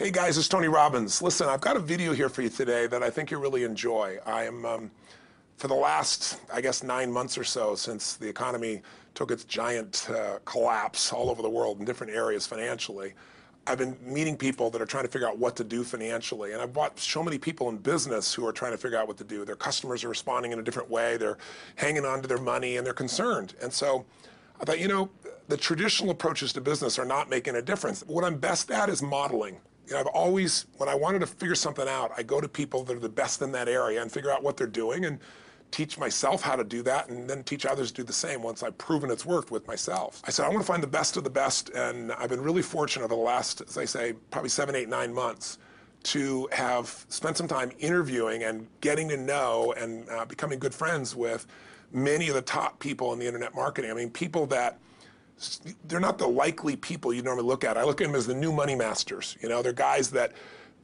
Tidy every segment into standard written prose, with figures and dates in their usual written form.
Hey guys, it's Tony Robbins. Listen, I've got a video here for you today that I think you'll really enjoy. I am, for the last, I guess, 9 months or so since the economy took its giant collapse all over the world in different areas financially, I've been meeting people that are trying to figure out what to do financially. And I've watched so many people in business who are trying to figure out what to do. Their customers are responding in a different way. They're hanging on to their money and they're concerned. And so I thought, you know, the traditional approaches to business are not making a difference. What I'm best at is modeling. You know, I've always, when I wanted to figure something out, I go to people that are the best in that area and figure out what they're doing and teach myself how to do that and then teach others to do the same once I've proven it's worked with myself. I said, I want to find the best of the best, and I've been really fortunate over the last, as I say, probably 7, 8, 9 months to have spent some time interviewing and getting to know and becoming good friends with many of the top people in the internet marketing. I mean, people that they're not the likely people you normally look at. I look at them as the new money masters. You know, they're guys that,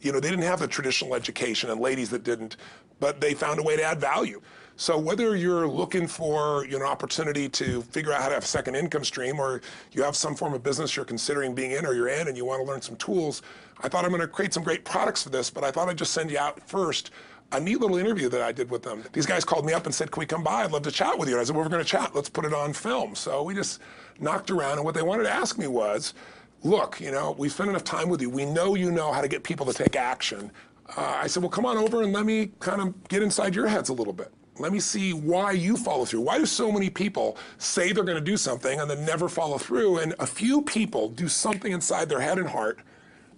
you know, they didn't have the traditional education and ladies that didn't, but they found a way to add value. So whether you're looking for, you know, an opportunity to figure out how to have a second income stream, or you have some form of business you're considering being in or you're in and you want to learn some tools, I thought I'm going to create some great products for this, but I thought I'd just send you out first a neat little interview that I did with them. These guys called me up and said, can we come by? I'd love to chat with you. And I said, well, we're going to chat. Let's put it on film. So we just knocked around, and what they wanted to ask me was, look, you know, we spent enough time with you. We know you know how to get people to take action. I said, well, come on over and let me kind of get inside your heads a little bit. Let me see why you follow through. Why do so many people say they're going to do something and then never follow through? And a few people do something inside their head and heart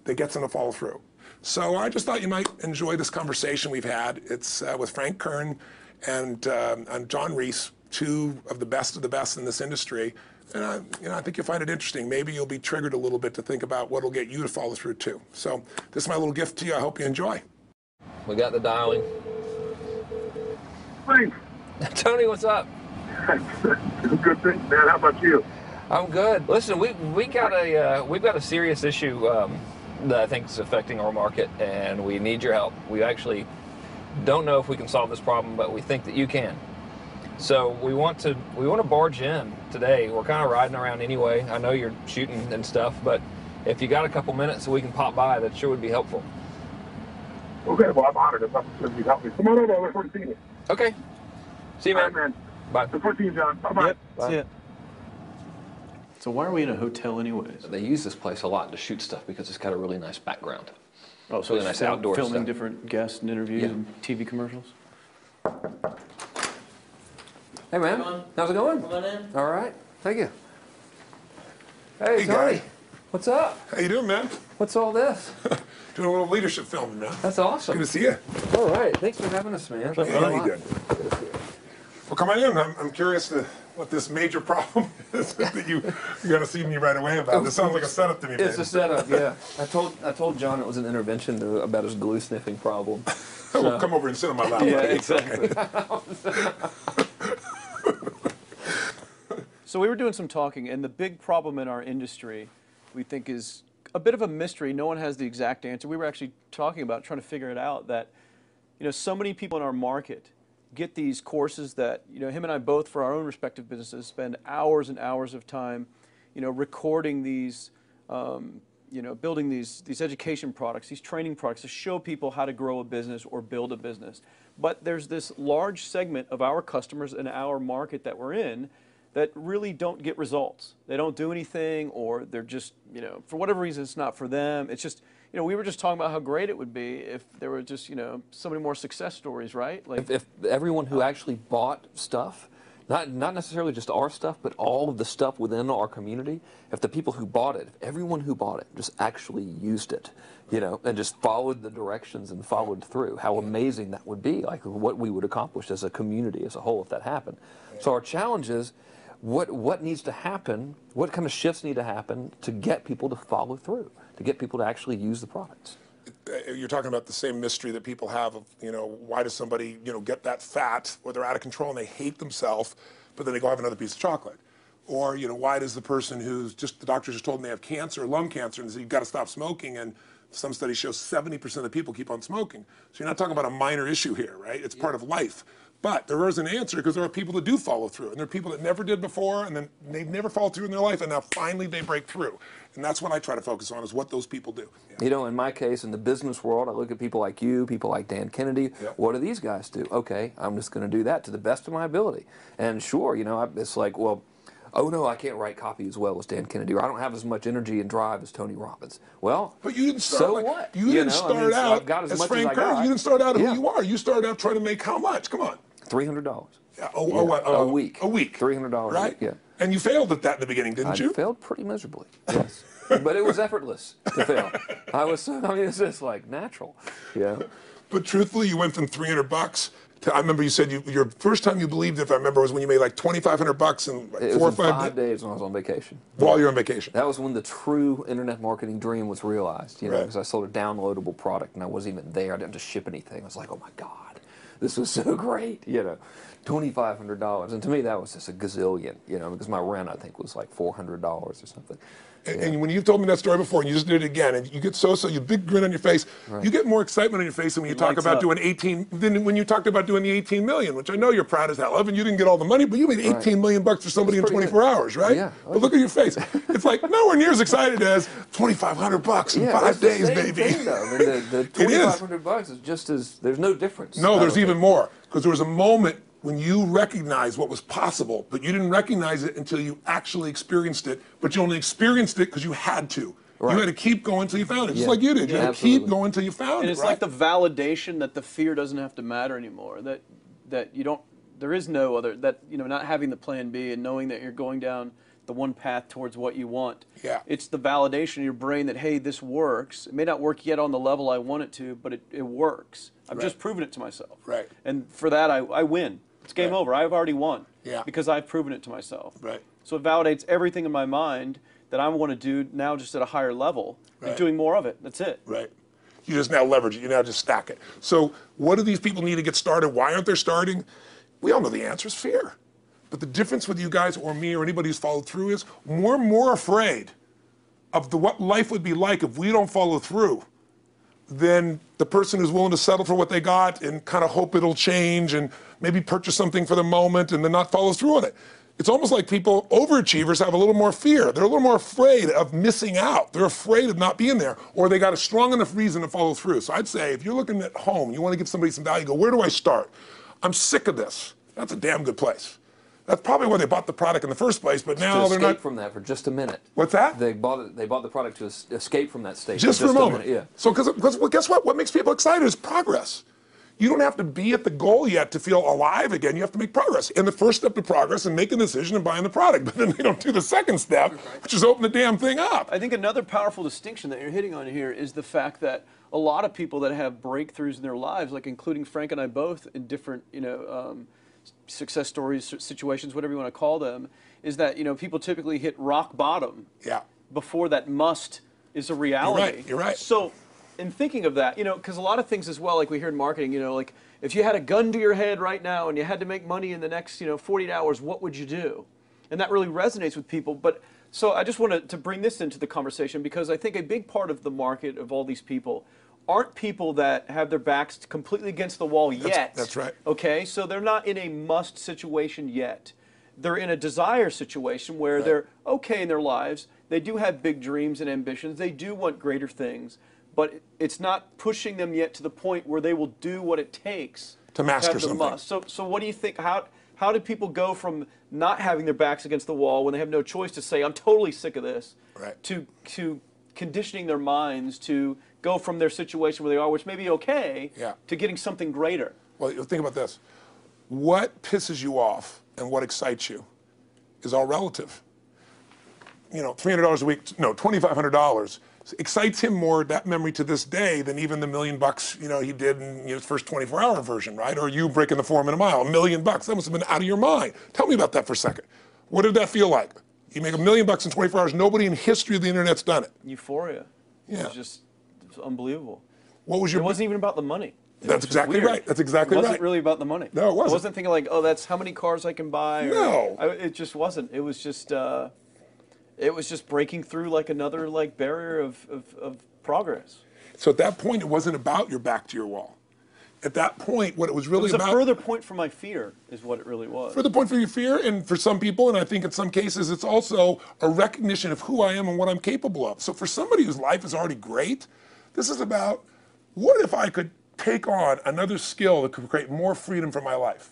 that gets them to follow through. So I just thought you might enjoy this conversation we've had. It's with Frank Kern and John Reese, two of the best in this industry. And I think you'll find it interesting. Maybe you'll be triggered a little bit to think about what will get you to follow through too. So this is my little gift to you. I hope you enjoy. We got the dialing. Thanks. Tony, what's up? Good thing, man. How about you? I'm good. Listen, we've got a serious issue that I think is affecting our market, and we need your help. We actually don't know if we can solve this problem, but we think that you can. So we want to barge in today. We're kind of riding around anyway. I know you're shooting and stuff, but if you got a couple minutes so we can pop by, that sure would be helpful. Okay, well, I'm honored. If you help me, come on over. I look forward to seeing you. Okay. See you, man. All right, man. Bye. Look forward to seeing you, John. Bye-bye. Yep, Bye. see ya. So why are we in a hotel anyways? They use this place a lot to shoot stuff because it's got a really nice background. Oh, so really nice outdoor filming stuff. different guests and interviews Yeah. and TV commercials? Hey, man. How's it going? Come on in. All right. Thank you. Hey, Hey, Tony. guy. What's up? How you doing, man? What's all this? Doing a little leadership filming, man. That's awesome. Good to see you. All right. Thanks for having us, man. Hey, how you doing? Good to see you. Well, come on in. I'm curious to what this major problem is that you got to see me right away about. This sounds like a setup to me, man. It's a setup, yeah. I told John it was an intervention about his glue sniffing problem. Well, come over and sit on my lap. Yeah, buddy. exactly. So we were doing some talking, and the big problem in our industry we think is a bit of a mystery. No one has the exact answer. We were actually talking about trying to figure it out, that, you know, so many people in our market get these courses that, you know, him and I both, for our own respective businesses, spend hours and hours of time, you know, recording these, you know, building these education products, these training products to show people how to grow a business or build a business. But there's this large segment of our customers in our market that we're in that really don't get results. They don't do anything, or they're just, you know, for whatever reason, it's not for them. It's just, you know, we were just talking about how great it would be if there were just, you know, so many more success stories, right? Like If everyone who actually bought stuff, not necessarily just our stuff, but all of the stuff within our community, if the people who bought it, if everyone who bought it just actually used it, you know, and just followed the directions and followed through, how amazing that would be, like what we would accomplish as a community as a whole if that happened. So our challenge is, what needs to happen, what kind of shifts need to happen to get people to follow through, to get people to actually use the products? You're talking about the same mystery that people have of, you know, why does somebody, you know, get that fat, or they're out of control and they hate themselves, but then they go have another piece of chocolate? Or, you know, why does the person who's just, the doctor just told them they have cancer, lung cancer, and said, you've got to stop smoking, and some studies show 70% of the people keep on smoking. So you're not talking about a minor issue here, right? It's part of life. But there is an answer because there are people that do follow through, and there are people that never did before, and then they've never followed through in their life, and now finally they break through. And that's what I try to focus on, is what those people do. You know, in my case, in the business world, I look at people like you, people like Dan Kennedy. Yep. What do these guys do? Okay, I'm just going to do that to the best of my ability. And sure, you know, it's like, well, oh no, I can't write copy as well as Dan Kennedy, or I don't have as much energy and drive as Tony Robbins. Well, but you didn't start so like, what? You didn't know, start so out I've got as much Frank as I Kern. got. You didn't start out who Yeah. you are. You started out trying to make how much? Come on. $300. Yeah, A week. A week. $300 right? a week, yeah. And you failed at that in the beginning, didn't you? I failed pretty miserably, yes. But it was effortless to fail. I mean, it's just like natural, yeah. But truthfully, you went from $300 to, I remember you said your first time you believed, if I remember, was when you made like $2,500 in like It 4 or was in 5 5 days when I was on vacation. While you're on vacation. That was when the true internet marketing dream was realized, you know, Right. because I sold a downloadable product and I wasn't even there. I didn't have to ship anything. I was like, oh my God, this was so great, you know, $2,500. And to me, that was just a gazillion, you know, because my rent, I think, was like $400 or something. And when you've told me that story before, and you just did it again, and you get you big grin on your face, Right. you get more excitement on your face than when you talk lights about up. doing 18, than when you talked about doing the 18 million, which I know you're proud as hell of, and you didn't get all the money, but you made 18 million bucks for somebody in That's pretty 24 good. hours, right? Yeah. But look at your face. It's like nowhere near as excited as $2,500 in 5 days, the same baby. thing, though. I mean, the It is. $2,500 is just as, there's no difference. No, I there's don't even think. more, because there was a moment when you recognized what was possible, but you didn't recognize it until you actually experienced it, but you only experienced it because you had to. Right. You had to keep going until you found it, just Yeah. like you did. You Yeah, had to keep absolutely. going until you found And it, it's right? like the validation that the fear doesn't have to matter anymore. That you don't. There is no other. That, you know, not having the plan B and knowing that you're going down the one path towards what you want. Yeah. It's the validation in your brain that, hey, this works. It may not work yet on the level I want it to, but it works. I've Right. just proven it to myself. Right. And for that, I win. It's game Right. over. I've already won. Yeah. Because I've proven it to myself. Right. So it validates everything in my mind that I want to do now, just at a higher level, and Right. doing more of it. That's it. Right. You just now leverage it. You now just stack it. So what do these people need to get started? Why aren't they starting? We all know the answer is fear. But the difference with you guys or me or anybody who's followed through is we're more afraid of what life would be like if we don't follow through than the person who's willing to settle for what they got and kind of hope it'll change and maybe purchase something for the moment and then not follow through on it. It's almost like people, overachievers, have a little more fear. They're a little more afraid of missing out. They're afraid of not being there, or they got a strong enough reason to follow through. So I'd say if you're looking at home, you want to give somebody some value, go, where do I start? I'm sick of this. That's a damn good place. That's probably why they bought the product in the first place, but now To they're escape not. from that for just a minute. What's that? They bought the product to escape from that state. Just for a moment. minute, yeah. So, because well, guess what? What makes people excited is progress. You don't have to be at the goal yet to feel alive again. You have to make progress. And the first step to progress is making a decision and buying the product. But then they don't do the second step, which is open the damn thing up. I think another powerful distinction that you're hitting on here is the fact that a lot of people that have breakthroughs in their lives, like including Frank and I both in different, success stories, situations, whatever you want to call them, is that, people typically hit rock bottom Yeah. before that must is a reality. You're right. So in thinking of that, because a lot of things as well, like we hear in marketing, like if you had a gun to your head right now and you had to make money in the next, 48 hours, what would you do? And that really resonates with people. But so I just wanted to bring this into the conversation because I think a big part of the market of all these people aren't people that have their backs completely against the wall yet. That's right. Okay, so they're not in a must situation yet. They're in a desire situation where they're okay in their lives. They do have big dreams and ambitions. They do want greater things, but it's not pushing them yet to the point where they will do what it takes To master have the something. must. So what do you think? How do people go from not having their backs against the wall when they have no choice to say, I'm totally sick of this, Right. to conditioning their minds to go from their situation where they are, which may be okay, Yeah. to getting something greater? Well, think about this. What pisses you off and what excites you is all relative. $300 a week, no, $2,500 excites him more, that memory to this day, than even the $1 million, he did in his first 24-hour version, right? Or you breaking the 4 minute mile, $1 million. That must have been out of your mind. Tell me about that for a second. What did that feel like? You make $1 million in 24 hours. Nobody in history of the internet's done it. Euphoria. Yeah. It was unbelievable. What was your? It wasn't even about the money. That's exactly weird. right. That's exactly It wasn't right. really about the money. No, it wasn't. I wasn't thinking like, oh, that's how many cars I can buy. Or, No. It just wasn't. It was just breaking through like another barrier of progress. So at that point, it wasn't about your back to your wall. At that point, what it was really It was about— a further point for my fear, is what it really was. further point for your fear, and for some people, and I think in some cases, it's also a recognition of who I am and what I'm capable of. So for somebody whose life is already great, this is about, what if I could take on another skill that could create more freedom for my life?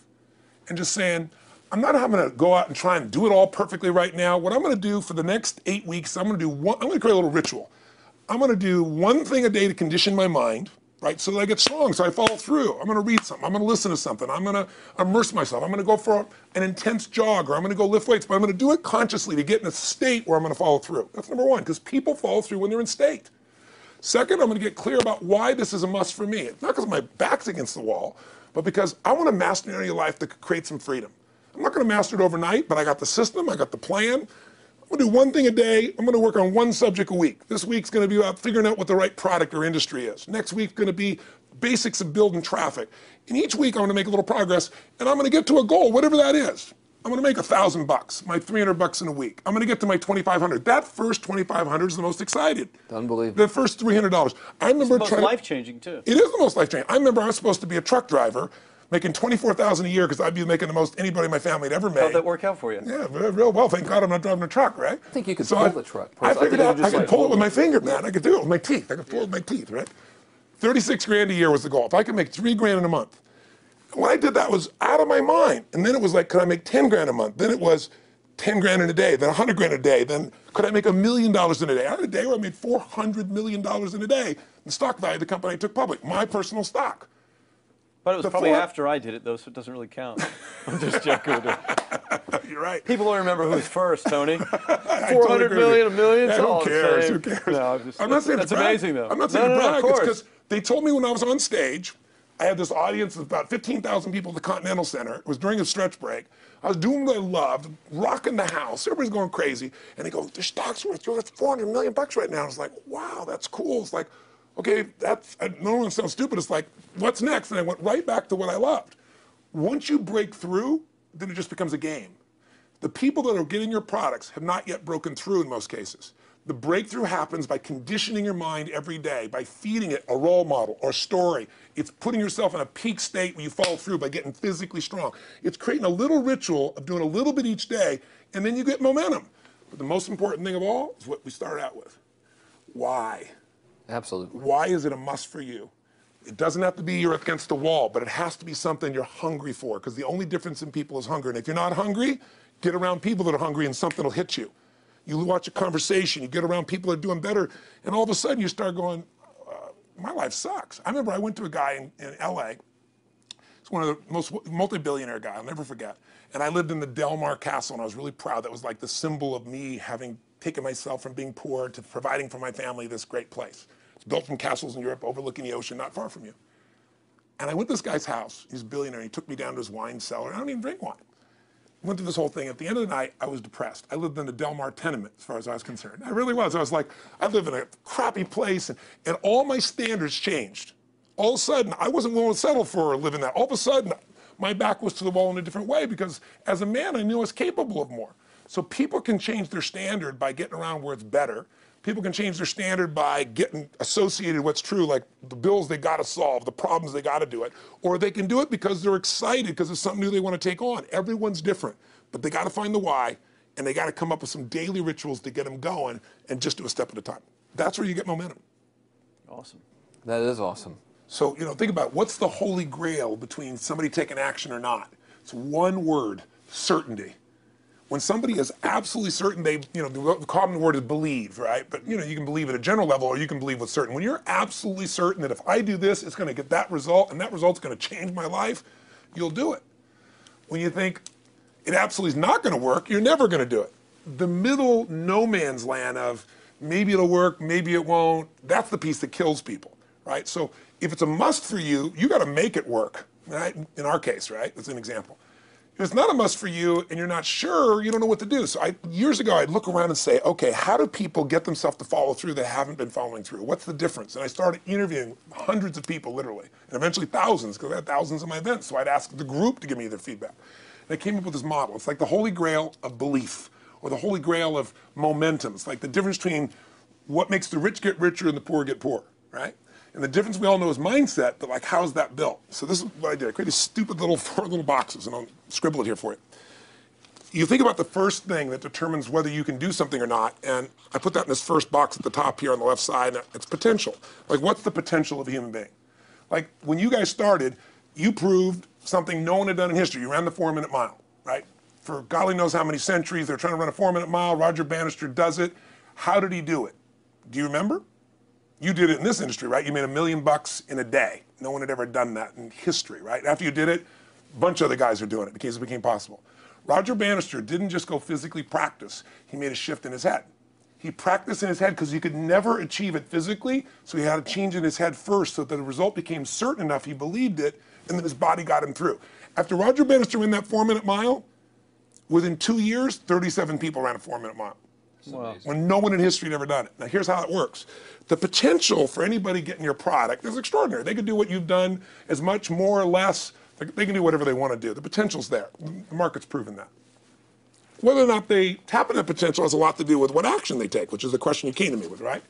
And just saying, I'm not having to go out and try and do it all perfectly right now. What I'm going to do for the next 8 weeks, I'm going to create a little ritual. I'm going to do one thing a day to condition my mind, right, so that I get strong, so I follow through. I'm going to read something. I'm going to listen to something. I'm going to immerse myself. I'm going to go for an intense jog, or I'm going to go lift weights, but I'm going to do it consciously to get in a state where I'm going to follow through. That's number one, because people follow through when they're in state. Second, I'm going to get clear about why this is a must for me. It's not because my back's against the wall, but because I want to master an area of life that could create some freedom. I'm not going to master it overnight, but I got the system, I got the plan. I'm going to do one thing a day. I'm going to work on one subject a week. This week's going to be about figuring out what the right product or industry is. Next week's going to be basics of building traffic. And each week I'm going to make a little progress, and I'm going to get to a goal, whatever that is. I'm going to make $1,000, my $300 in a week. I'm going to get to my $2,500. That first $2,500 is the most excited. Unbelievable. The first $300. I remember It's the most life-changing, too. It is the most life-changing. I remember I was supposed to be a truck driver, making $24,000 a year, because I'd be making the most anybody in my family had ever made. How'd that work out for you? Yeah, real well. Thank God I'm not driving a truck, right? I think you could pull the truck. I figured out I could could pull it with my finger, man. I could do it with my teeth. I could pull it with my teeth, right? 36 grand a year was the goal. If I could make 3 grand in a month. When I did that, was out of my mind. And then it was like, could I make 10 grand a month? Then it was 10 grand in a day, then 100 grand a day. Then could I make $1 million in a day? I had a day where I made $400 million in a day. The stock value of the company I took public, my personal stock. But it was probably after I did it, though, so it doesn't really count. I'm just joking with it. You're right. People don't remember who's first, Tony. 400 million, $1 million, yeah, who cares? Who cares? No, I'm not saying that's to brag. amazing, though. I'm not saying to brag. Of It's course. because they told me when I was on stage, I had this audience of about 15,000 people at the Continental Center. It was during a stretch break. I was doing what I loved, rocking the house. Everybody's going crazy. And they go, the stock's worth $400 million right now. I was like, wow, that's cool. It's like, okay, no one sounds stupid. It's like, what's next? And I went right back to what I loved. Once you break through, then it just becomes a game. The people that are getting your products have not yet broken through in most cases. The breakthrough happens by conditioning your mind every day, by feeding it a role model or story. It's putting yourself in a peak state where you follow through by getting physically strong. It's creating a little ritual of doing a little bit each day, and then you get momentum. But the most important thing of all is what we started out with. Why? Absolutely. Why is it a must for you? It doesn't have to be you're against the wall, but it has to be something you're hungry for, because the only difference in people is hunger. And if you're not hungry, get around people that are hungry and something will hit you. You watch a conversation, you get around people that are doing better, and all of a sudden you start going, my life sucks. I remember I went to a guy in LA. He's one of the most multi-billionaire guy, I'll never forget. And I lived in the Del Mar Castle, and I was really proud. That was like the symbol of me having taken myself from being poor to providing for my family this great place. It's built from castles in Europe overlooking the ocean, not far from you. And I went to this guy's house. He's a billionaire. He took me down to his wine cellar. I don't even drink wine. Went through this whole thing. At the end of the night, I was depressed. I lived in the Del Mar tenement, as far as I was concerned. I really was. I was like, I live in a crappy place, and all my standards changed. All of a sudden, I wasn't willing to settle for living that. All of a sudden, my back was to the wall in a different way, because as a man, I knew I was capable of more. So people can change their standard by getting around where it's better. People can change their standard by getting associated with what's true, like the bills they got to solve, the problems they got to do it. Or they can do it because they're excited, because it's something new they want to take on. Everyone's different, but they got to find the why, and they got to come up with some daily rituals to get them going, and just do a step at a time. That's where you get momentum. Awesome. That is awesome. So, think about what's the holy grail between somebody taking action or not. It's one word: certainty. When somebody is absolutely certain, the common word is believe, right? But you can believe at a general level, or you can believe with certain. When you're absolutely certain that if I do this, it's going to get that result, and that result's going to change my life, you'll do it. When you think it absolutely is not going to work, you're never going to do it. The middle no man's land of maybe it'll work, maybe it won't, that's the piece that kills people, right? So if it's a must for you, you got to make it work, right? In our case, right? That's an example. If it's not a must for you and you're not sure, you don't know what to do. So years ago, I'd look around and say, okay, how do people get themselves to follow through that haven't been following through? What's the difference? And I started interviewing hundreds of people, literally, and eventually thousands, because I had thousands of my events. So I'd ask the group to give me their feedback. And I came up with this model. It's like the holy grail of belief, or the holy grail of momentum. It's like the difference between what makes the rich get richer and the poor get poorer, right? And the difference we all know is mindset, but like, how's that built? So this is what I did. I created stupid little 4 little boxes, and I'll scribble it here for you. You think about the first thing that determines whether you can do something or not, and I put that in this first box at the top here on the left side, and it's potential. Like, what's the potential of a human being? Like, when you guys started, you proved something no one had done in history. You ran the 4-minute mile, right? For golly knows how many centuries, they're trying to run a 4-minute mile. Roger Bannister does it. How did he do it? Do you remember? You did it in this industry, right? You made $1 million in a day. No one had ever done that in history, right? After you did it, a bunch of other guys are doing it because it became possible. Roger Bannister didn't just go physically practice. He made a shift in his head. He practiced in his head because he could never achieve it physically, so he had to change in his head first so that the result became certain enough he believed it, and then his body got him through. After Roger Bannister ran that 4-minute mile, within 2 years, 37 people ran a 4-minute mile. Wow. When no one in history had ever done it. Now here's how it works. The potential for anybody getting your product is extraordinary. They could do what you've done as much, more or less. They can do whatever they want to do. The potential's there. The market's proven that. Whether or not they tap into potential has a lot to do with what action they take, which is the question you came to me with, right?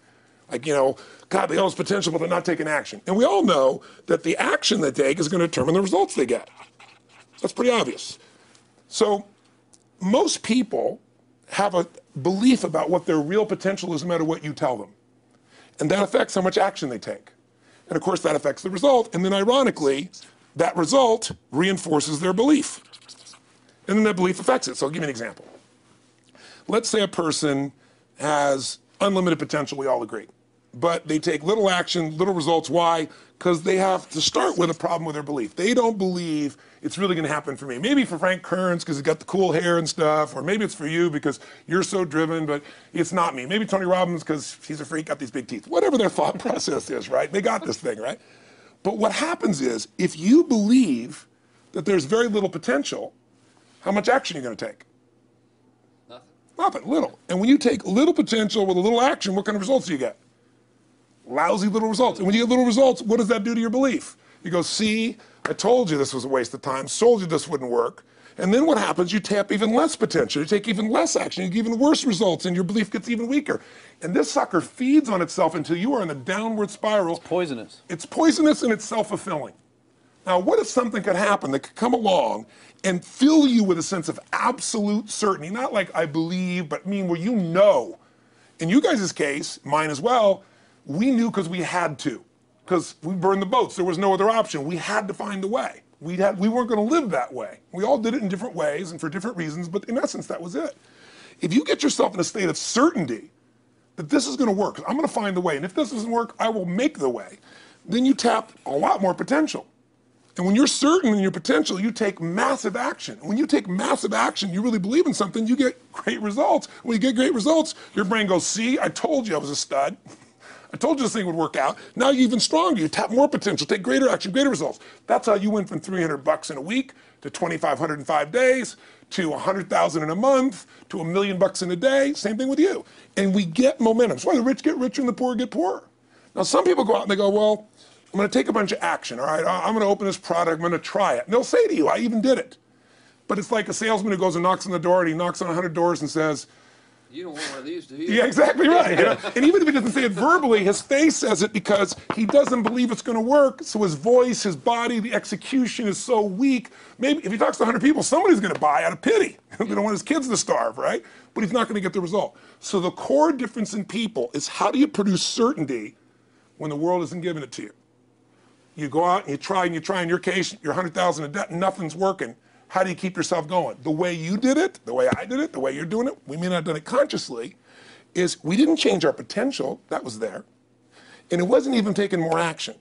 Like, you know, God, they all have potential, but they're not taking action. And we all know that the action they take is going to determine the results they get. That's pretty obvious. So most people have a belief about what their real potential is no matter what you tell them. And that affects how much action they take. And of course, that affects the result. And then ironically, that result reinforces their belief. And then that belief affects it. So I'll give you an example. Let's say a person has unlimited potential, we all agree. But they take little action, little results. Why? Because they have to start with a problem with their belief. They don't believe it's really going to happen for me. Maybe for Frank Kearns because he's got the cool hair and stuff, or maybe it's for you because you're so driven, but it's not me. Maybe Tony Robbins because he's a freak, got these big teeth. Whatever their thought process is, right? They got this thing, right? But what happens is, if you believe that there's very little potential, how much action are you going to take? Nothing, little. And when you take little potential with a little action, what kind of results do you get? Lousy little results. And when you get little results, what does that do to your belief? You go, see, I told you this was a waste of time, told you this wouldn't work. And then what happens? You tap even less potential. You take even less action. You get even worse results, and your belief gets even weaker. And this sucker feeds on itself until you are in a downward spiral. It's poisonous. It's poisonous and it's self-fulfilling. Now, what if something could happen that could come along and fill you with a sense of absolute certainty? Not like I believe, but mean where you know. In you guys' case, mine as well, we knew because we had to. Because we burned the boats. There was no other option. We had to find a way. We weren't going to live that way. We all did it in different ways and for different reasons, but in essence, that was it. If you get yourself in a state of certainty that this is going to work, I'm going to find the way, and if this doesn't work, I will make the way, then you tap a lot more potential. And when you're certain in your potential, you take massive action. When you take massive action, you really believe in something, you get great results. When you get great results, your brain goes, see, I told you I was a stud. I told you this thing would work out. Now you're even stronger. You tap more potential, take greater action, greater results. That's how you went from $300 in a week to $2,500 in 5 days to $100,000 in a month to $1 million in a day. Same thing with you. And we get momentum. That's why the rich get richer and the poor get poorer. Now some people go out and they go, well, I'm going to take a bunch of action. All right, I'm going to open this product. I'm going to try it. And they'll say to you, I even did it. But it's like a salesman who goes and knocks on the door, and he knocks on 100 doors and says, you don't want one of these, do you? yeah, exactly right. You know? And even if he doesn't say it verbally, his face says it because he doesn't believe it's going to work. So his voice, his body, the execution is so weak. Maybe if he talks to 100 people, somebody's going to buy out of pity. They don't want his kids to starve, right? But he's not going to get the result. So the core difference in people is how do you produce certainty when the world isn't giving it to you? You go out and you try, in your case, you're 100,000 in debt, and nothing's working. How do you keep yourself going? The way you did it, the way I did it, the way you're doing it, we may not have done it consciously, is we didn't change our potential, that was there, and it wasn't even taking more action.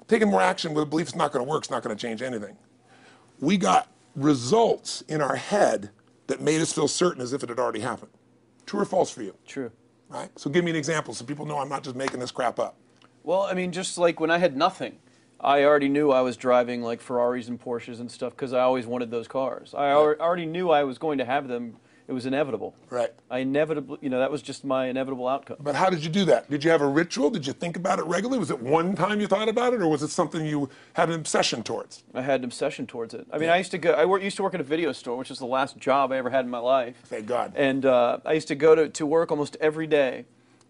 Taking more action with a belief it's not going to work, it's not going to change anything. We got results in our head that made us feel certain as if it had already happened. True or false for you? True. Right? So give me an example so people know I'm not just making this crap up. Well, I mean, just like when I had nothing, I already knew I was driving like Ferraris and Porsches and stuff because I always wanted those cars. I already knew I was going to have them. It was inevitable. Right. I inevitably, that was just my inevitable outcome. But how did you do that? Did you have a ritual? Did you think about it regularly? Was it one time you thought about it, or was it something you had an obsession towards? I had an obsession towards it. I mean, I used to work at a video store, which was the last job I ever had in my life. Thank God. And I used to go to work almost every day.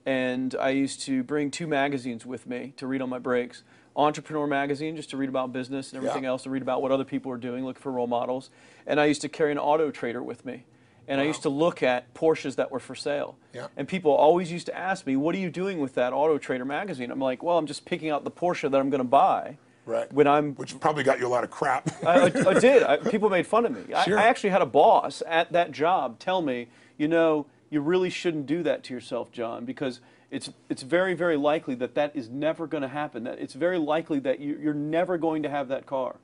and I used to bring 2 magazines with me to read on my breaks. Entrepreneur magazine, just to read about business and everything else, to read about what other people are doing, look for role models. And I used to carry an auto trader with me. And I used to look at Porsches that were for sale. And people always used to ask me, what are you doing with that Auto Trader magazine? I'm like, well, I'm just picking out the Porsche that I'm going to buy. Which probably got you a lot of crap. I did. People made fun of me. Sure. I actually had a boss at that job tell me, you know, you really shouldn't do that to yourself, John, because it's very, very likely that that is never going to happen. That it's very likely that you're never going to have that car.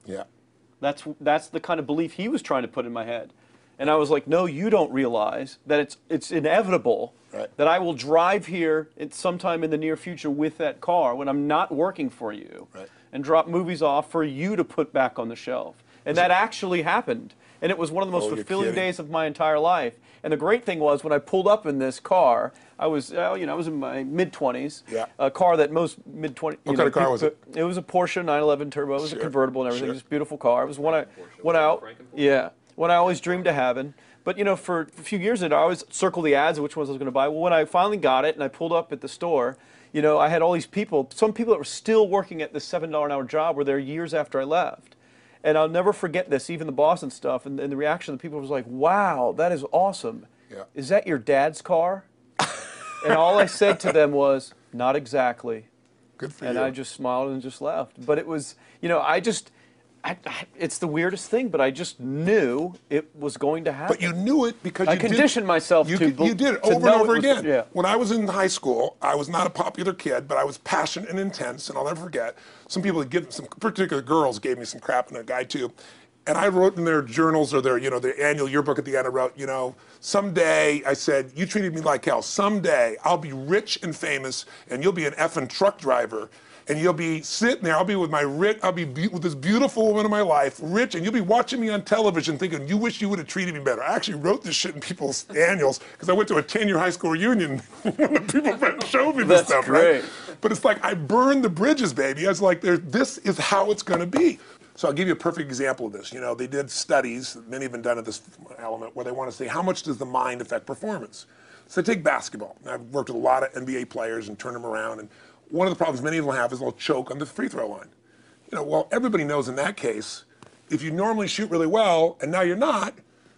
That's the kind of belief he was trying to put in my head. And I was like, no, you don't realize that it's inevitable that I will drive here sometime in the near future with that car when I'm not working for you and drop movies off for you to put back on the shelf. And that actually happened. And it was one of the most fulfilling days of my entire life. And the great thing was when I pulled up in this car, I was, I was in my mid-20s. A car that most mid-20s. What kind of car was it? It was a Porsche 911 Turbo. It was a convertible and everything. It was a beautiful car. It was one I always dreamed of having. But, you know, for a few years I always circled the ads of which ones I was going to buy. Well, when I finally got it and I pulled up at the store, you know, I had all these people, some people that were still working at this $7 an hour job were there years after I left. And I'll never forget this, even the boss and stuff, and the reaction of the people was like, wow, that is awesome. Is that your dad's car? And all I said to them was, not exactly. Good for you. And I just smiled and just left. But it was, you know, it's the weirdest thing, but I just knew it was going to happen. But you knew it because I conditioned myself you to did it over and over again. Yeah. When I was in high school, I was not a popular kid, but I was passionate and intense, and I'll never forget. Some particular girls gave me some crap, and a guy too. And I wrote in their journals or their annual yearbook at the end, I wrote, you know, someday, I said, you treated me like hell. Someday I'll be rich and famous, and you'll be an effing truck driver. And you'll be sitting there, I'll be with with this beautiful woman of my life, rich, and you'll be watching me on television thinking, you wish you would have treated me better. I actually wrote this shit in people's annuals because I went to a 10-year high school reunion when the people showed me this stuff, great. right? But it's like, I burned the bridges, baby. I was like, this is how it's gonna be. So I'll give you a perfect example of this. You know, they did studies, many have been done at this element, where they want to say, how much does the mind affect performance? So take basketball. I've worked with a lot of NBA players and turned them around, and one of the problems many of them have is they'll choke on the free throw line. You know, well, everybody knows in that case, if you normally shoot really well and now you're not,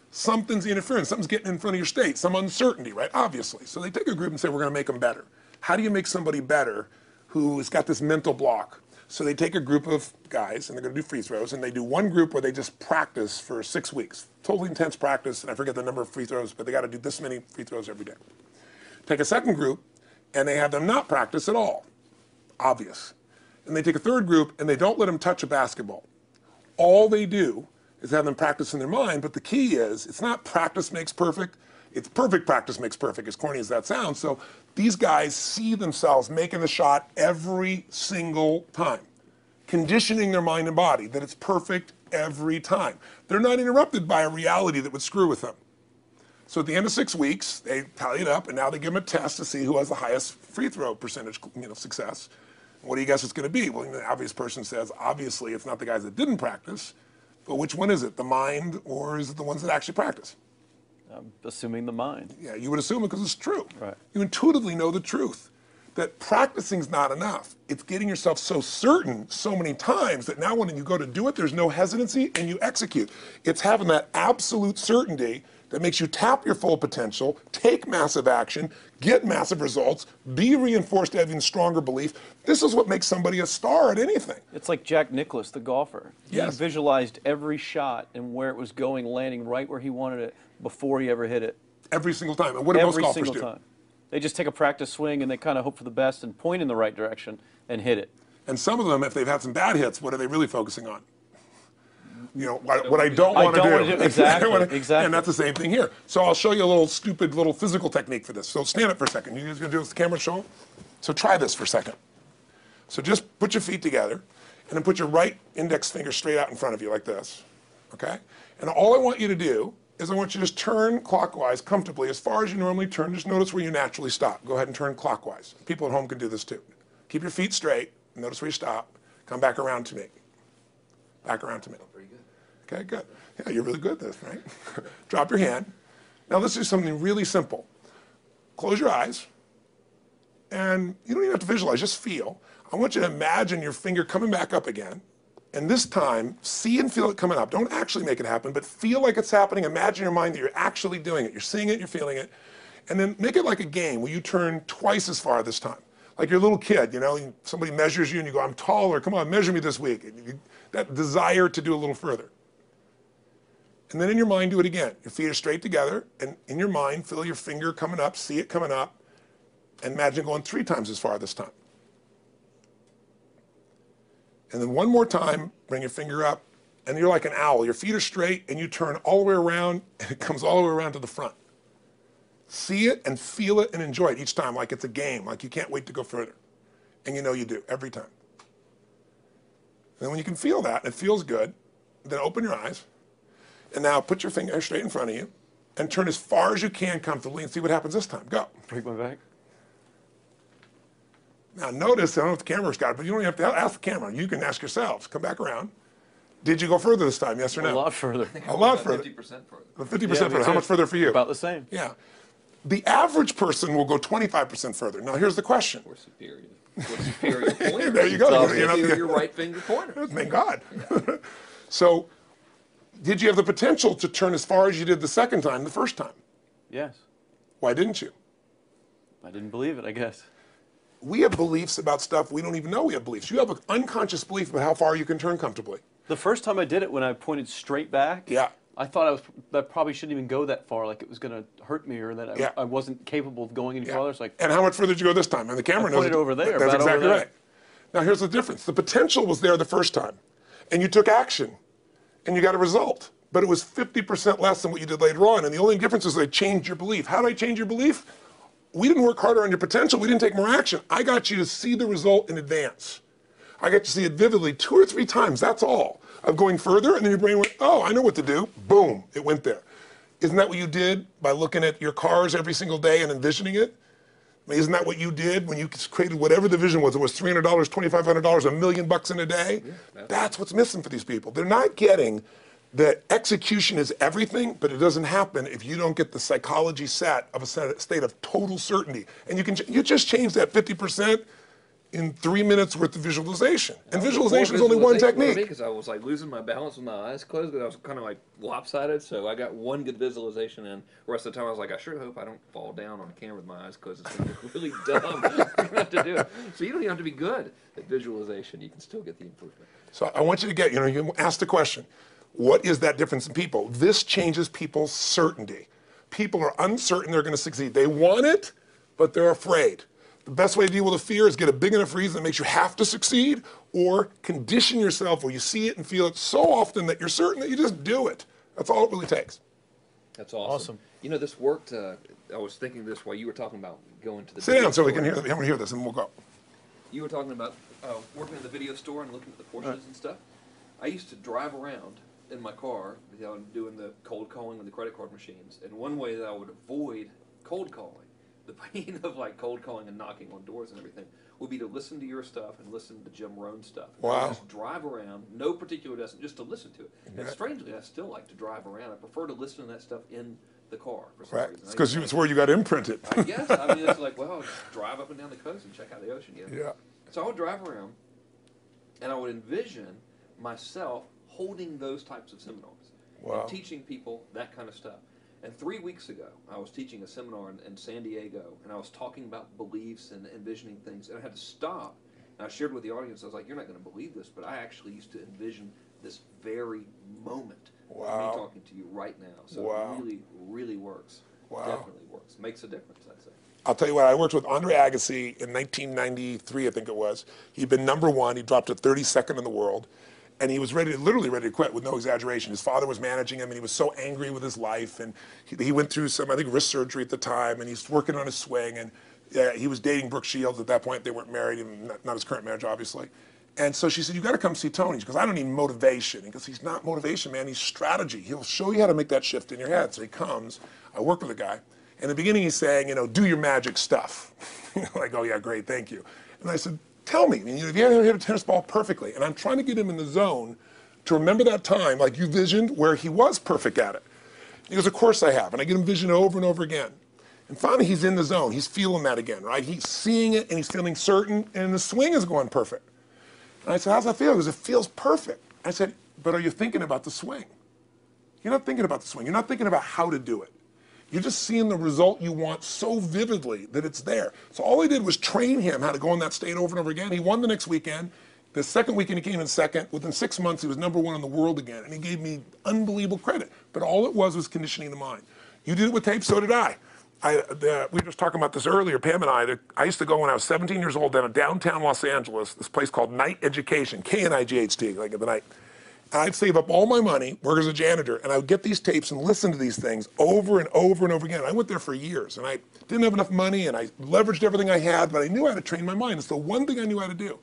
something's interfering, something's getting in front of your state, some uncertainty, right? Obviously. So they take a group and say, we're going to make them better. How do you make somebody better who has got this mental block? So they take a group of guys and they're going to do free throws, and they do one group where they just practice for 6 weeks. Totally intense practice, and I forget the number of free throws, but they got to do this many free throws every day. Take a second group, and they have them not practice at all. Obvious. And they take a third group and they don't let them touch a basketball. All they do is have them practice in their mind, but the key is, it's not practice makes perfect, it's perfect practice makes perfect, as corny as that sounds. So these guys see themselves making the shot every single time, conditioning their mind and body that it's perfect every time. They're not interrupted by a reality that would screw with them. So at the end of 6 weeks, they tally it up, and now they give them a test to see who has the highest free throw percentage, success. What do you guess it's going to be? Well, the obvious person says, obviously, it's not the guys that didn't practice, but which one is it, the mind, or is it the ones that actually practice? I'm assuming the mind. Yeah, you would assume it because it's true. Right. You intuitively know the truth, that practicing's not enough. It's getting yourself so certain so many times that now when you go to do it, there's no hesitancy, and you execute. It's having that absolute certainty that makes you tap your full potential, take massive action, get massive results, be reinforced to having stronger belief. This is what makes somebody a star at anything. It's like Jack Nicklaus, the golfer. Yes. He visualized every shot and where it was going, landing right where he wanted it before he ever hit it. Every single time. And what do most golfers do? Every single time. They just take a practice swing and they kind of hope for the best and point in the right direction and hit it. And some of them, if they've had some bad hits, what are they really focusing on? You know, what I don't want to do. Exactly. And that's the same thing here. So I'll show you a little stupid little physical technique for this. So stand up for a second. You guys gonna do this with the camera show them? So try this for a second. So just put your feet together and then put your right index finger straight out in front of you like this, okay? And all I want you to do is I want you to just turn clockwise comfortably as far as you normally turn. Just notice where you naturally stop. Go ahead and turn clockwise. People at home can do this too. Keep your feet straight. Notice where you stop. Come back around to me. Back around to me. Okay, good. Yeah, you're really good at this, right? Drop your hand. Now let's do something really simple. Close your eyes And you don't even have to visualize, just feel. I want you to imagine your finger coming back up again. And this time, see and feel it coming up. Don't actually make it happen, but feel like it's happening. Imagine in your mind that you're actually doing it. You're seeing it, you're feeling it. And then make it like a game where you turn twice as far this time. Like you're a little kid, you know, somebody measures you and you go, I'm taller, come on, measure me this week. And that desire to do a little further. And then in your mind, do it again. Your feet are straight together, and in your mind, feel your finger coming up, see it coming up, and imagine going 3 times as far this time. And then one more time, bring your finger up, and you're like an owl. Your feet are straight, and you turn all the way around, and it comes all the way around to the front. See it and feel it and enjoy it each time like it's a game, like you can't wait to go further. And you know you do, every time. And then when you can feel that, and it feels good, then open your eyes, and now put your finger straight in front of you, and turn as far as you can comfortably and see what happens this time. Go. Break my back. Now notice, I don't know if the camera's got it, but you don't even have to ask the camera. You can ask yourselves. Come back around. Did you go further this time, yes or no? A lot further. A lot further. 50% further. 50% me further. How too. much further for you? About the same. Yeah. The average person will go 25% further. Now here's the question. Or superior. Or superior pointer. There you go. It's obviously your right finger pointer. Thank God. So, did you have the potential to turn as far as you did the second time, the first time? Yes. Why didn't you? I didn't believe it, I guess. We have beliefs about stuff we don't even know we have beliefs. You have an unconscious belief about how far you can turn comfortably. The first time I did it, when I pointed straight back, Yeah. I thought I probably shouldn't even go that far, like it was going to hurt me, or that Yeah. I wasn't capable of going any Yeah. farther. It's like, And how much further did you go this time? And the camera I knows pointed over there, That's about over exactly there. right. Now here's the difference. The potential was there the first time, and you took action, and you got a result. But it was 50% less than what you did later on. And the only difference is they changed your belief. How did I change your belief? We didn't work harder on your potential. We didn't take more action. I got you to see the result in advance. I got you to see it vividly 2 or 3 times. That's all. Of going further, and then your brain went, oh, I know what to do. Boom, it went there. Isn't that what you did by looking at your cars every single day and envisioning it? I mean, isn't that what you did when you created whatever the vision was? It was $300, $2,500, $1 million in a day? Yeah, that's what's missing for these people. They're not getting that execution is everything, but it doesn't happen if you don't get the psychology set of a state of total certainty. And you just change that 50% in 3 minutes worth of visualization. And visualization is only one technique. Because I was like losing my balance with my eyes closed, because I was kind of like lopsided. So I got one good visualization, and the rest of the time I was like, I sure hope I don't fall down on camera with my eyes closed. It's going to look really dumb. I'm going to have to do it. So you don't even have to be good at visualization. You can still get the improvement. So I want you to get, you ask the question, what is that difference in people? This changes people's certainty. People are uncertain they're going to succeed. They want it, but they're afraid. The best way to deal with a fear is get a big enough reason that makes you have to succeed, or condition yourself where you see it and feel it so often that you're certain that you just do it. That's all it really takes. That's awesome. You know, this worked. I was thinking this while you were talking about going to the Sit down so we can hear. I want to hear this, and we'll go. You were talking about working in the video store and looking at the Porsches and stuff. I used to drive around in my car, doing the cold calling with the credit card machines. And one way that I would avoid cold calling, the pain of like cold calling and knocking on doors and everything, would be to listen to your stuff and listen to Jim Rohn's stuff. Wow. Just drive around, no particular destination, just to listen to it. And strangely, I still like to drive around. I prefer to listen to that stuff in the car for some reason. It's because it's where you got imprinted. I guess. I mean, it's like, well, I'll just drive up and down the coast and check out the ocean. Yeah. So I would drive around, and I would envision myself holding those types of seminars and teaching people that kind of stuff. And 3 weeks ago, I was teaching a seminar in San Diego, and I was talking about beliefs and envisioning things, and I had to stop. And I shared with the audience, I was like, you're not going to believe this, but I actually used to envision this very moment of me talking to you right now. So it really, really works. Definitely works. Makes a difference, I'd say. I'll tell you what, I worked with Andre Agassi in 1993, I think it was. He'd been #1. He dropped to 32nd in the world. And he was literally ready to quit with no exaggeration. His father was managing him, and he was so angry with his life. And he went through some, I think, wrist surgery at the time, and he's working on his swing. And he was dating Brooke Shields at that point. They weren't married, and not his current marriage, obviously. And so she said, you got to come see Tony. She goes, I don't need motivation. He goes, he's not motivation, man. He's strategy. He'll show you how to make that shift in your head. So he comes. I work with a guy. In the beginning, he's saying, do your magic stuff. Like, oh, yeah, great, thank you. And I said, tell me, if you ever hit a tennis ball perfectly, and I'm trying to get him in the zone to remember that time, like you visioned, where he was perfect at it. He goes, of course I have, and I get him vision over and over again. And finally, he's in the zone. He's feeling that again, right? He's seeing it, and he's feeling certain, and the swing is going perfect. And I said, how's that feel? He goes, it feels perfect. I said, but are you thinking about the swing? You're not thinking about the swing. You're not thinking about how to do it. You're just seeing the result you want so vividly that it's there. So all I did was train him how to go in that state over and over again. He won the next weekend. The second weekend, he came in second. Within 6 months, he was #1 in the world again, and he gave me unbelievable credit. But all it was conditioning the mind. You did it with tape, so did I. We were just talking about this earlier, Pam and I used to go when I was 17 years old down in downtown Los Angeles, this place called Night Education, K-N-I-G-H-T, like at the night. And I'd save up all my money, work as a janitor, and I would get these tapes and listen to these things over and over and over again. I went there for years, and I didn't have enough money, and I leveraged everything I had, but I knew how to train my mind. It's the one thing I knew how to do.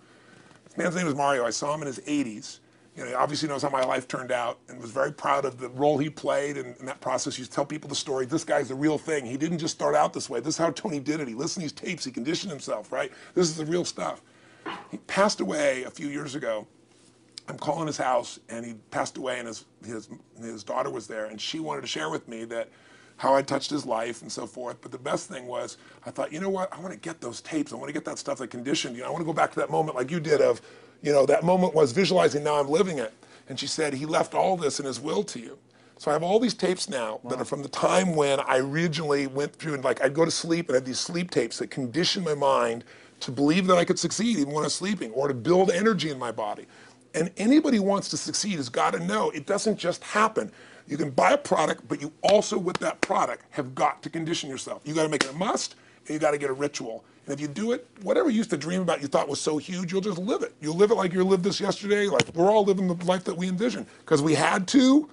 This man's name was Mario. I saw him in his 80s. You know, he obviously knows how my life turned out and was very proud of the role he played in that process. He used to tell people the story. This guy's the real thing. He didn't just start out this way. This is how Tony did it. He listened to these tapes. He conditioned himself, right? This is the real stuff. He passed away a few years ago. I'm calling his house, and he passed away, and his daughter was there, and she wanted to share with me that how I touched his life and so forth. But the best thing was, I thought, you know what? I want to get those tapes. I want to get that stuff that conditioned. You know, I want to go back to that moment like you did of, you know, that moment was visualizing, now I'm living it. And she said, he left all this in his will to you. So I have all these tapes now that are from the time when I originally went through, and like I'd go to sleep and I had these sleep tapes that conditioned my mind to believe that I could succeed even when I was sleeping, or to build energy in my body. And anybody who wants to succeed has got to know it doesn't just happen. You can buy a product, but you also, with that product, have got to condition yourself. You got to make it a must, and you got to get a ritual. And if you do it, whatever you used to dream about you thought was so huge, you'll just live it. You'll live it like you lived this yesterday, like we're all living the life that we envision. Because we had to,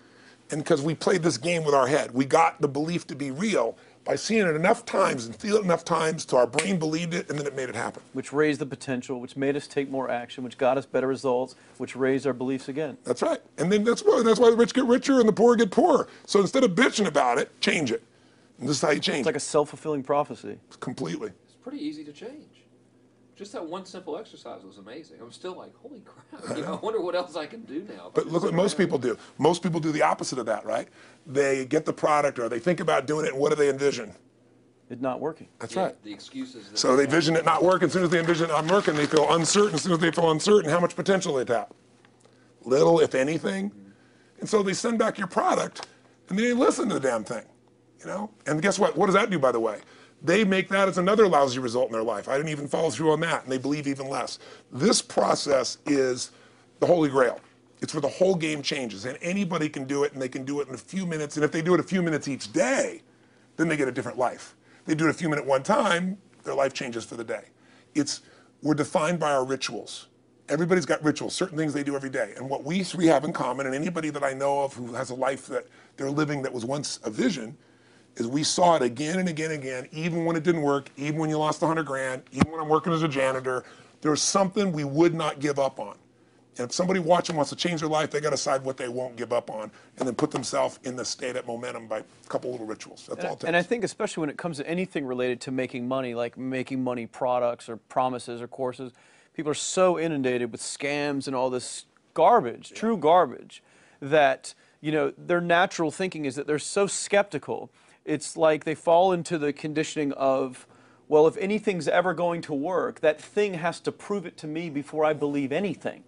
and because we played this game with our head. We got the belief to be real by seeing it enough times and feel it enough times till our brain believed it, and then it made it happen. Which raised the potential, which made us take more action, which got us better results, which raised our beliefs again. That's right. And then that's why the rich get richer and the poor get poorer. So instead of bitching about it, change it. And this is how you change it. It's like a self-fulfilling prophecy. Completely. It's pretty easy to change. Just that one simple exercise was amazing. I'm still like, holy crap, you know, I wonder what else I can do now. But look what most people do. Most people do the opposite of that, right? They get the product or they think about doing it, and what do they envision? It's not working. That's Yeah, right. the excuses. That So they vision it not working. As soon as they envision it not working, they feel uncertain. As soon as they feel uncertain, how much potential they tap? Little, if anything. And so they send back your product, and they listen to the damn thing, you know? And guess what? What does that do, by the way? They make that as another lousy result in their life. I didn't even follow through on that, and they believe even less. This process is the holy grail. It's where the whole game changes, and anybody can do it, and they can do it in a few minutes. And if they do it a few minutes each day, then they get a different life. They do it a few minutes one time, their life changes for the day. We're defined by our rituals. Everybody's got rituals, certain things they do every day. And what we three have in common, and anybody that I know of who has a life that they're living that was once a vision, is we saw it again and again and again, even when it didn't work, even when you lost 100 grand, even when I'm working as a janitor, there's something we would not give up on. And if somebody watching wants to change their life, they got to decide what they won't give up on, and then put themselves in the state of momentum by a couple little rituals. That's all it takes. And I think especially when it comes to anything related to making money, like making money products or promises or courses, people are so inundated with scams and all this garbage, true garbage, that, you know, their natural thinking is that they're so skeptical. It's like they fall into the conditioning of, well, if anything's ever going to work, that thing has to prove it to me before I believe anything.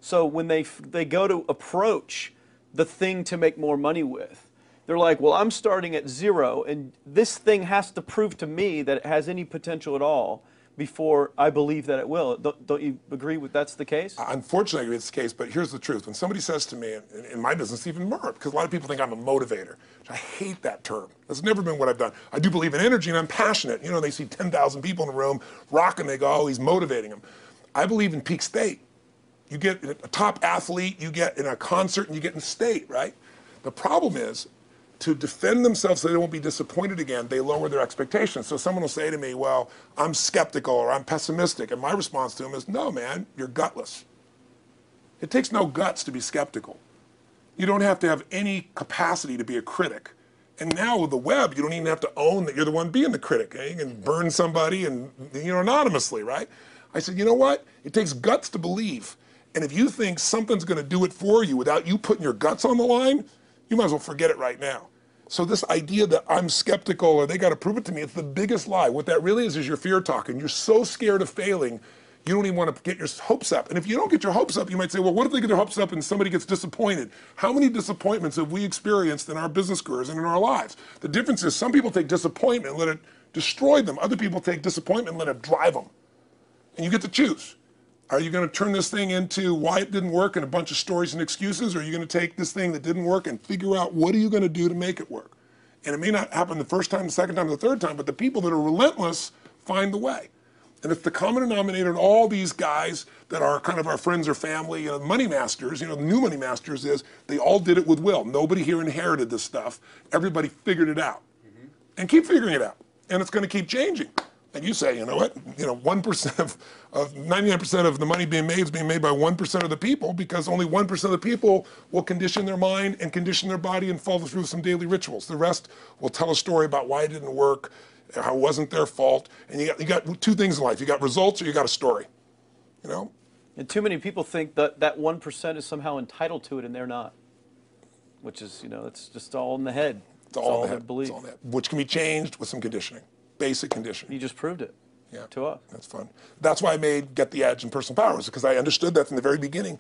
So when they go to approach the thing to make more money with, they're like, well, I'm starting at zero, and this thing has to prove to me that it has any potential at all before I believe that it will. Don't you agree with that's the case? Unfortunately, I agree it's the case, but here's the truth. When somebody says to me, in my business, even more, because a lot of people think I'm a motivator, which I hate that term. That's never been what I've done. I do believe in energy, and I'm passionate. You know, they see 10,000 people in a room rocking, they go, oh, he's motivating them. I believe in peak state. You get a top athlete, you get in a concert, and you get in state, right? The problem is, to defend themselves so they won't be disappointed again, they lower their expectations. So someone will say to me, well, I'm skeptical or I'm pessimistic. And my response to them is, no, man, you're gutless. It takes no guts to be skeptical. You don't have to have any capacity to be a critic. And now with the web, you don't even have to own that you're the one being the critic. You can burn somebody and, you know, anonymously, right? I said, you know what? It takes guts to believe. And if you think something's going to do it for you without you putting your guts on the line, you might as well forget it right now. So this idea that I'm skeptical or they got to prove it to me, it's the biggest lie. What that really is your fear talking. You're so scared of failing, you don't even want to get your hopes up. And if you don't get your hopes up, you might say, well, what if they get their hopes up and somebody gets disappointed? How many disappointments have we experienced in our business careers and in our lives? The difference is some people take disappointment and let it destroy them. Other people take disappointment and let it drive them. And you get to choose. Are you going to turn this thing into why it didn't work and a bunch of stories and excuses, or are you going to take this thing that didn't work and figure out what are you going to do to make it work? And it may not happen the first time, the second time, the third time, but the people that are relentless find the way. And it's the common denominator in all these guys that are kind of our friends or family, money masters, the new money masters is they all did it with will. Nobody here inherited this stuff. Everybody figured it out. And keep figuring it out. And it's going to keep changing. And you say, you know what, 1% of 99% of the money being made is being made by 1% of the people, because only 1% of the people will condition their mind and condition their body and follow through some daily rituals. The rest will tell a story about why it didn't work, how it wasn't their fault. And you got two things in life. You got results or you got a story, And too many people think that that 1% is somehow entitled to it and they're not, which is, it's just all in the head. It's all in the their head. belief. It's all in the head, which can be changed with some conditioning. Basic conditioning. You just proved it to us. That's fun. That's why I made Get the Edge and Personal Powers, because I understood that from the very beginning.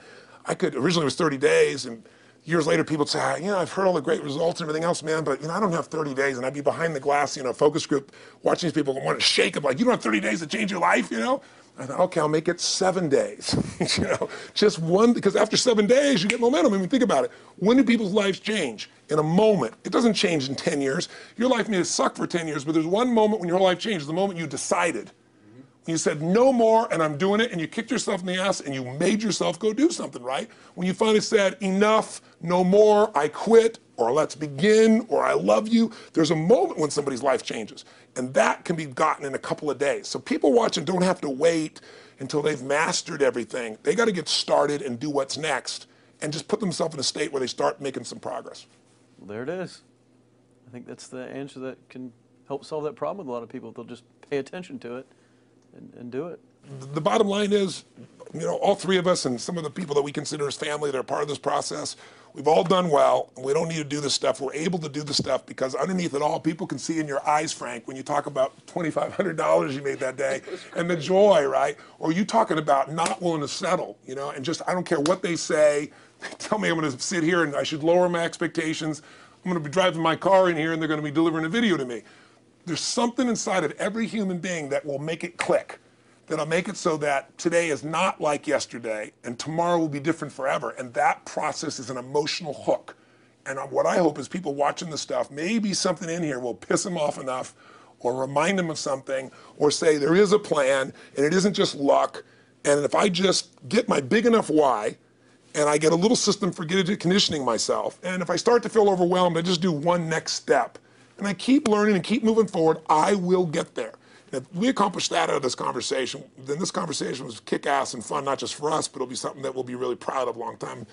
Originally it was 30 days, and years later people would say, I've heard all the great results and everything else, man, but I don't have 30 days. And I'd be behind the glass, focus group, watching these people want to shake them like, you don't have 30 days to change your life, I thought, okay, I'll make it 7 days. Just one, because after 7 days, you get momentum. I mean, think about it. When do people's lives change? In a moment. It doesn't change in 10 years. Your life may have sucked for 10 years, but there's one moment when your whole life changes, the moment you decided. When you said, no more, and I'm doing it, and you kicked yourself in the ass, and you made yourself go do something, right? When you finally said, enough, no more, I quit, or let's begin, or I love you, there's a moment when somebody's life changes. And that can be gotten in a couple of days. So people watching don't have to wait until they've mastered everything. They got to get started and do what's next and just put themselves in a state where they start making some progress. Well, there it is. I think that's the answer that can help solve that problem with a lot of people. They'll just pay attention to it and do it. The bottom line is, all three of us and some of the people that we consider as family that are part of this process, we've all done well, and we don't need to do this stuff. We're able to do the stuff because underneath it all, people can see in your eyes, Frank, when you talk about $2,500 you made that day and the joy, right? Or you talking about not willing to settle, and just, I don't care what they say. They tell me I'm going to sit here and I should lower my expectations. I'm going to be driving my car in here and they're going to be delivering a video to me. There's something inside of every human being that will make it click. That'll make it so that today is not like yesterday and tomorrow will be different forever. And that process is an emotional hook. And what I hope is people watching this stuff, maybe something in here will piss them off enough or remind them of something or say there is a plan and it isn't just luck. And if I just get my big enough why and I get a little system for conditioning myself, and if I start to feel overwhelmed, I just do one next step. And I keep learning and keep moving forward, I will get there. If we accomplish that out of this conversation, then this conversation was kick-ass and fun, not just for us, but it'll be something that we'll be really proud of a long time.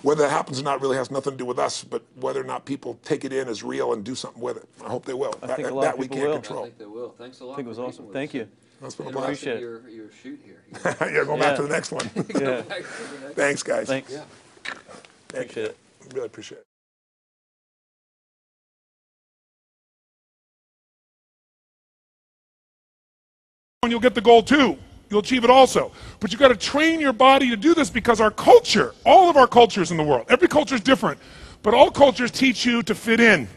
Whether that happens or not really has nothing to do with us, but whether or not people take it in as real and do something with it. I hope they will. I think a lot of people will. I think they will. Thanks a lot. I think it was awesome. Thank you. That's been a And blast. appreciate it. your shoot here. Yeah, going back to the next one. Yeah. Thanks, guys. Thanks. Yeah. Appreciate it. Really appreciate it. And you'll get the goal too. You'll achieve it also. But you've got to train your body to do this because our culture, all of our cultures in the world, every culture is different, but all cultures teach you to fit in.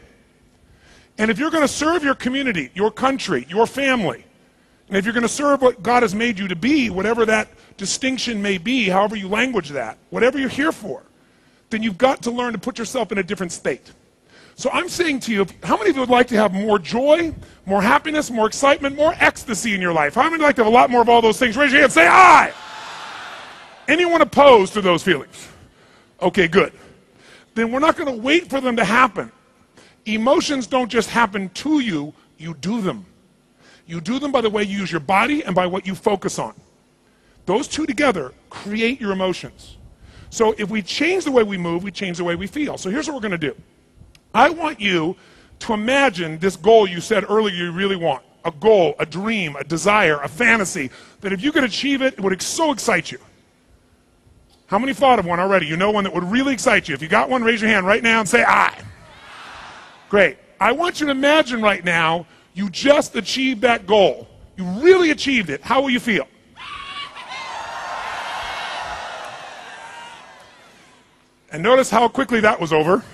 And if you're going to serve your community, your country, your family, and if you're going to serve what God has made you to be, whatever that distinction may be, however you language that, whatever you're here for, then you've got to learn to put yourself in a different state. So I'm saying to you, how many of you would like to have more joy, more happiness, more excitement, more ecstasy in your life? How many would like to have a lot more of all those things? Raise your hand, say aye. Anyone opposed to those feelings? Okay, good. Then we're not going to wait for them to happen. Emotions don't just happen to you, you do them. You do them by the way you use your body and by what you focus on. Those two together create your emotions. So if we change the way we move, we change the way we feel. So here's what we're going to do. I want you to imagine this goal you said earlier you really want. A goal, a dream, a desire, a fantasy, that if you could achieve it, it would so excite you. How many thought of one already? You know one that would really excite you. If you got one, raise your hand right now and say aye. Great. I want you to imagine right now you just achieved that goal. You really achieved it. How will you feel? And notice how quickly that was over.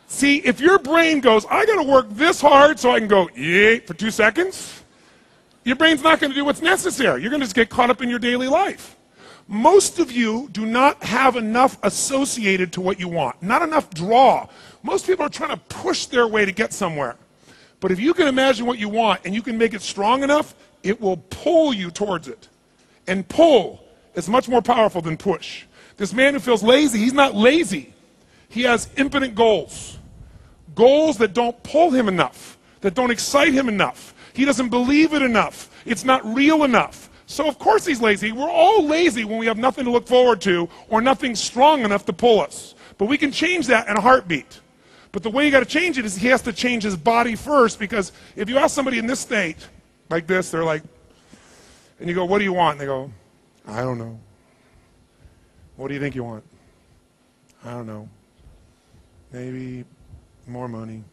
See, if your brain goes, I got to work this hard so I can go, yay, for 2 seconds, your brain's not going to do what's necessary. You're going to just get caught up in your daily life. Most of you do not have enough associated to what you want, not enough draw. Most people are trying to push their way to get somewhere. But if you can imagine what you want and you can make it strong enough, it will pull you towards it. And pull is much more powerful than push. This man who feels lazy, he's not lazy. He has infinite goals. Goals that don't pull him enough, that don't excite him enough. He doesn't believe it enough. It's not real enough. So of course he's lazy. We're all lazy when we have nothing to look forward to or nothing strong enough to pull us. But we can change that in a heartbeat. But the way you got to change it is he has to change his body first, because if you ask somebody in this state, like this, they're like, and you go, what do you want? And they go, I don't know. What do you think you want? I don't know. Maybe more money.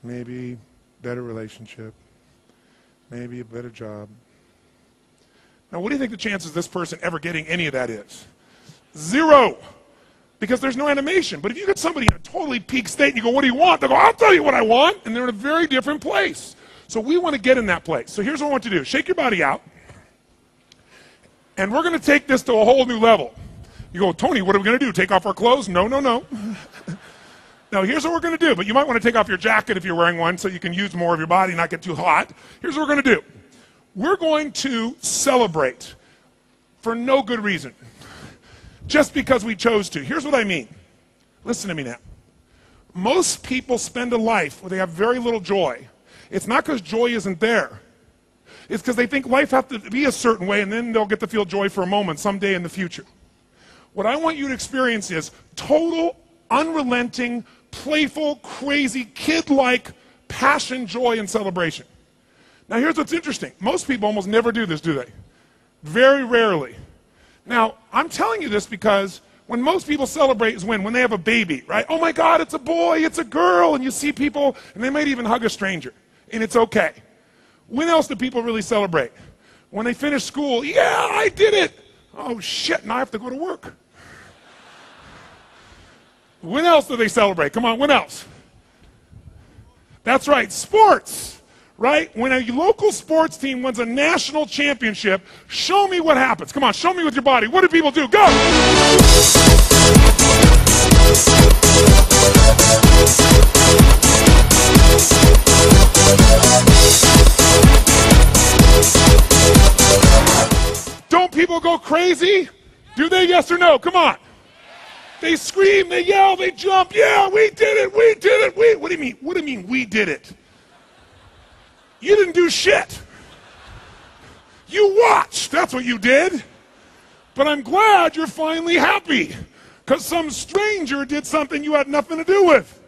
Maybe better relationship. Maybe a better job. Now, what do you think the chances of this person ever getting any of that is? 0. Because there's no animation. But if you get somebody in a totally peak state and you go, what do you want? They go, I'll tell you what I want. And they're in a very different place. So we want to get in that place. So here's what I want you to do. Shake your body out. And we're going to take this to a whole new level. You go, Tony, what are we going to do? Take off our clothes? No, no, no. Now, here's what we're going to do. But you might want to take off your jacket if you're wearing one so you can use more of your body, not get too hot. Here's what we're going to do. We're going to celebrate for no good reason. Just because we chose to. Here's what I mean. Listen to me now. Most people spend a life where they have very little joy. It's not because joy isn't there. It's because they think life has to be a certain way, and then they'll get to feel joy for a moment someday in the future. What I want you to experience is total, unrelenting, playful, crazy, kid-like passion, joy, and celebration. Now here's what's interesting. Most people almost never do this, do they? Very rarely. Now, I'm telling you this because when most people celebrate is when they have a baby, right? Oh my God, it's a boy, it's a girl, and you see people, and they might even hug a stranger, and it's okay. When else do people really celebrate? When they finish school, yeah, I did it. Oh shit, now I have to go to work. When else do they celebrate? Come on, when else? That's right, sports, right? When a local sports team wins a national championship, show me what happens. Come on, show me with your body. What do people do? Go! Don't people go crazy? Do they? Yes or no? Come on. They scream, they yell, they jump. Yeah, we did it, we did it. What do you mean? What do you mean we did it? You didn't do shit. You watched. That's what you did. But I'm glad you're finally happy because some stranger did something you had nothing to do with.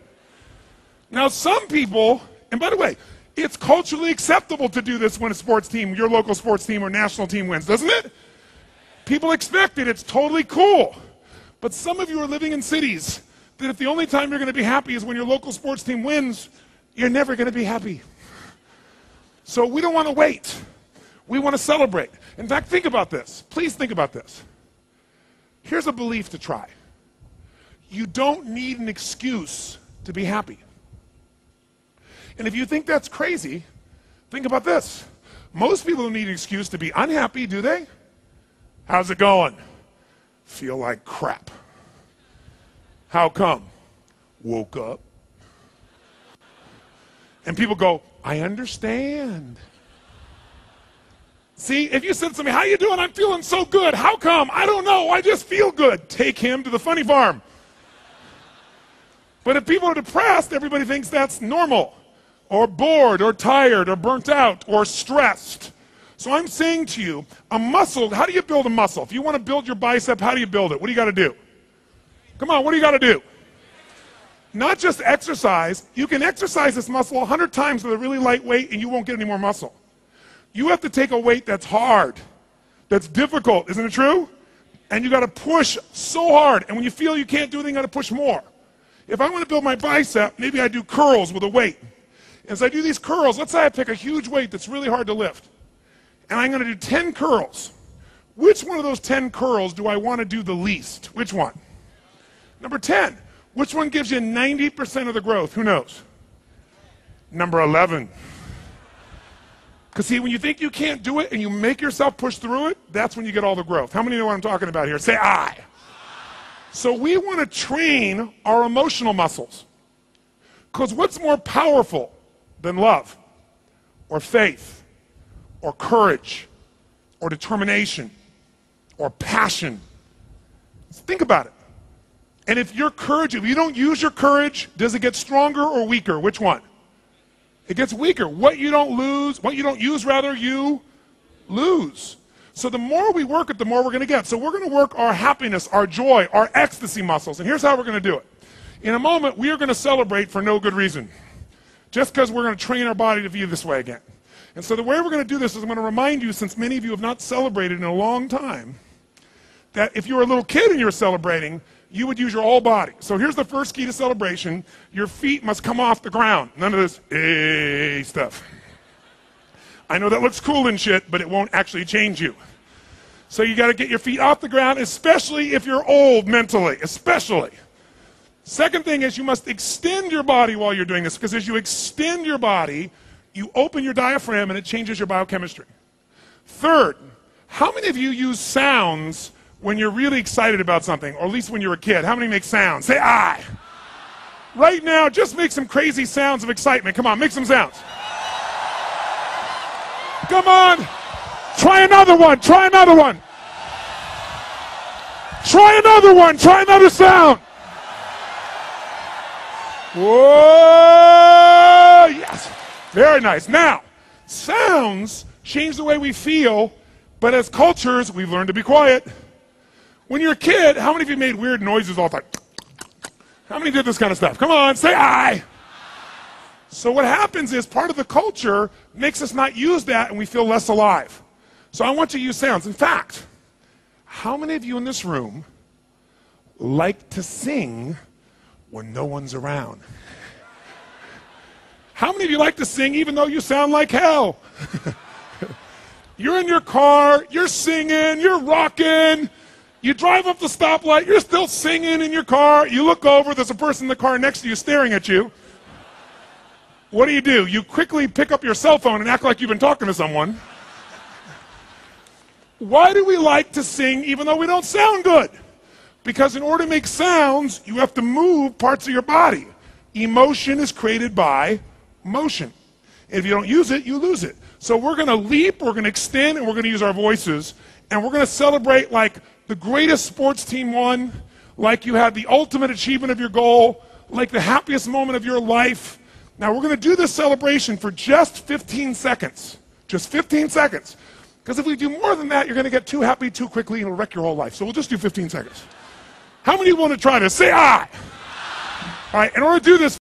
Now, some people, and by the way, it's culturally acceptable to do this when a sports team, your local sports team or national team wins, doesn't it? People expect it. It's totally cool. But some of you are living in cities that if the only time you're going to be happy is when your local sports team wins, you're never going to be happy. So we don't want to wait. We want to celebrate. In fact, think about this. Please think about this. Here's a belief to try. You don't need an excuse to be happy. And if you think that's crazy, think about this. Most people don't need an excuse to be unhappy, do they? How's it going? Feel like crap. How come? Woke up. And people go, I understand. See, if you said to me, how you doing? I'm feeling so good. How come? I don't know. I just feel good. Take him to the funny farm. But if people are depressed, everybody thinks that's normal, or bored, or tired, or burnt out, or stressed. So I'm saying to you, a muscle, how do you build a muscle? If you want to build your bicep, how do you build it? What do you got to do? Come on, what do you got to do? Not just exercise. You can exercise this muscle 100 times with a really light weight and you won't get any more muscle. You have to take a weight that's hard, that's difficult, isn't it true? And you got to push so hard. And when you feel you can't do anything, you got to push more. If I want to build my bicep, maybe I do curls with a weight. As I do these curls, let's say I pick a huge weight that's really hard to lift, and I'm going to do 10 curls. Which one of those 10 curls do I want to do the least? Which one? Number 10. Which one gives you 90% of the growth? Who knows? Number 11. Because see, when you think you can't do it and you make yourself push through it, that's when you get all the growth. How many know what I'm talking about here? Say I. So we want to train our emotional muscles. Because what's more powerful than love, or faith, or courage, or determination, or passion? Think about it. And if your courage, if you don't use your courage, does it get stronger or weaker? Which one? It gets weaker. What you don't use, you lose. So the more we work it, the more we're going to get. So we're going to work our happiness, our joy, our ecstasy muscles. And here's how we're going to do it. In a moment, we are going to celebrate for no good reason. Just because we're going to train our body to view this way again. And so the way we're going to do this is I'm going to remind you, since many of you have not celebrated in a long time, that if you were a little kid and you were celebrating, you would use your whole body. So here's the first key to celebration. Your feet must come off the ground. None of this hey stuff. I know that looks cool and shit, but it won't actually change you. So you got to get your feet off the ground, especially if you're old mentally, especially. Second thing is you must extend your body while you're doing this, because as you extend your body, you open your diaphragm and it changes your biochemistry. Third, how many of you use sounds when you're really excited about something, or at least when you're a kid? How many make sounds? Say I. Right now, just make some crazy sounds of excitement. Come on, make some sounds. Come on. Try another one. Try another one. Try another one. Try another sound. Whoa, yes. Very nice. Now, sounds change the way we feel, but as cultures, we've learned to be quiet. When you're a kid, how many of you made weird noises all the time? How many did this kind of stuff? Come on, say I. So what happens is part of the culture makes us not use that and we feel less alive. So I want you to use sounds. In fact, how many of you in this room like to sing when no one's around? How many of you like to sing even though you sound like hell? You're in your car, you're singing, you're rocking. You drive up the stoplight, you're still singing in your car. You look over, there's a person in the car next to you staring at you. What do? You quickly pick up your cell phone and act like you've been talking to someone. Why do we like to sing even though we don't sound good? Because in order to make sounds, you have to move parts of your body. Emotion is created by motion. If you don't use it, you lose it. So we're going to leap, we're going to extend, and we're going to use our voices. And we're going to celebrate like the greatest sports team won, like you had the ultimate achievement of your goal, like the happiest moment of your life. Now we're going to do this celebration for just 15 seconds. Just 15 seconds. Because if we do more than that, you're going to get too happy too quickly and it'll wreck your whole life. So we'll just do 15 seconds. How many want to try this? Say I. All right, in order to do this,